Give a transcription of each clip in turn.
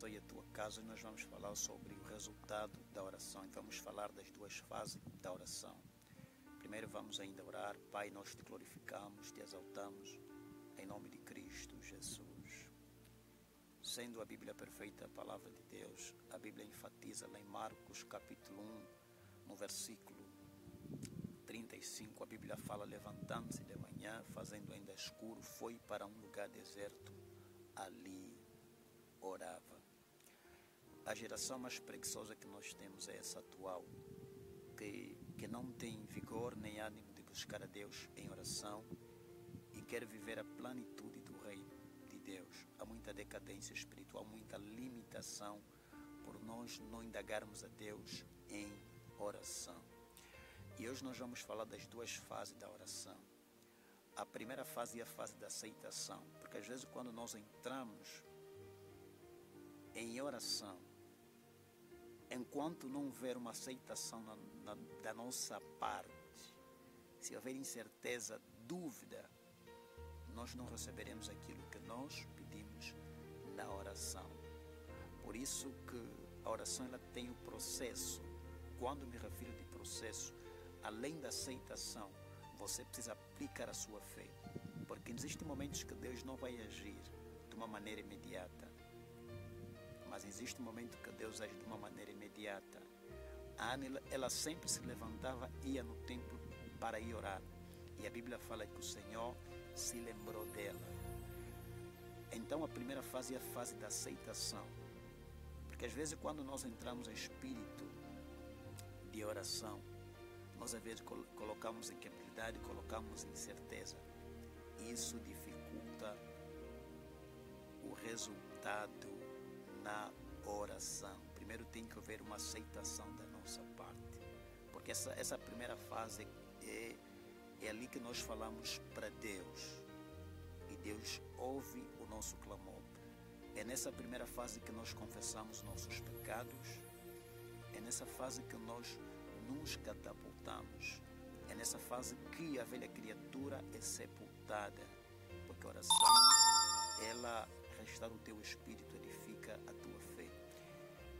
E a tua casa, nós vamos falar sobre o resultado da oração e vamos falar das duas fases da oração. Primeiro vamos ainda orar. Pai, nós te glorificamos, te exaltamos em nome de Cristo Jesus. Sendo a Bíblia perfeita, a palavra de Deus, a Bíblia enfatiza lá em Marcos capítulo 1, no versículo 35, a Bíblia fala: levantando-se de manhã, fazendo ainda escuro, foi para um lugar deserto, ali orava. A geração mais preguiçosa que nós temos é essa atual, que não tem vigor nem ânimo de buscar a Deus em oração e quer viver a plenitude do reino de Deus. Há muita decadência espiritual, muita limitação por nós não indagarmos a Deus em oração. E hoje nós vamos falar das duas fases da oração. A primeira fase é a fase da aceitação, porque às vezes quando nós entramos em oração, enquanto não houver uma aceitação da nossa parte, se houver incerteza, dúvida, nós não receberemos aquilo que nós pedimos na oração. Por isso que a oração ela tem o processo. Quando me refiro de processo, além da aceitação, você precisa aplicar a sua fé. Porque existem momentos que Deus não vai agir de uma maneira imediata. Mas existe um momento que Deus age de uma maneira imediata. A Ana, ela sempre se levantava e ia no templo para ir orar. E a Bíblia fala que o Senhor se lembrou dela. Então a primeira fase é a fase da aceitação. Porque às vezes quando nós entramos em espírito de oração, nós às vezes colocamos incredulidade, colocamos incerteza. Isso dificulta o resultado na oração. Primeiro tem que haver uma aceitação da nossa parte, porque essa primeira fase é ali que nós falamos para Deus e Deus ouve o nosso clamor. É nessa primeira fase que nós confessamos nossos pecados, é nessa fase que nós nos catapultamos, é nessa fase que a velha criatura é sepultada, porque a oração ela restaura o teu espírito, edifica a tua fé.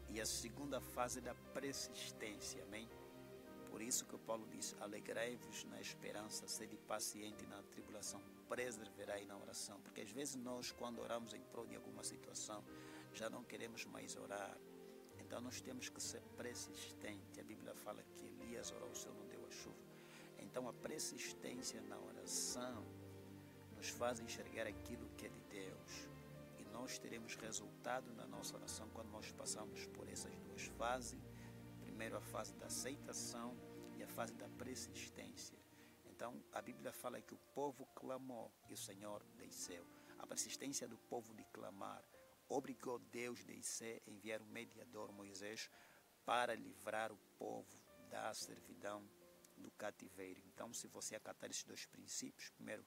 E a segunda fase é da persistência, amém? Por isso que Paulo diz: alegrai-vos na esperança, sede paciente na tribulação, perseverai na oração. Porque às vezes nós, quando oramos em prol de alguma situação, já não queremos mais orar. Então nós temos que ser persistentes. A Bíblia fala que Elias orou, o Senhor não deu a chuva. Então a persistência na oração nos faz enxergar aquilo que é de Deus. E nós teremos resultado na nossa oração quando nós passamos por essas duas fases. Primeiro a fase da aceitação e a fase da persistência. Então a Bíblia fala que o povo clamou e o Senhor desceu. A persistência do povo de clamar obrigou Deus descer a enviar um mediador, Moisés, para livrar o povo da servidão, do cativeiro. Então, se você acatar esses dois princípios, primeiro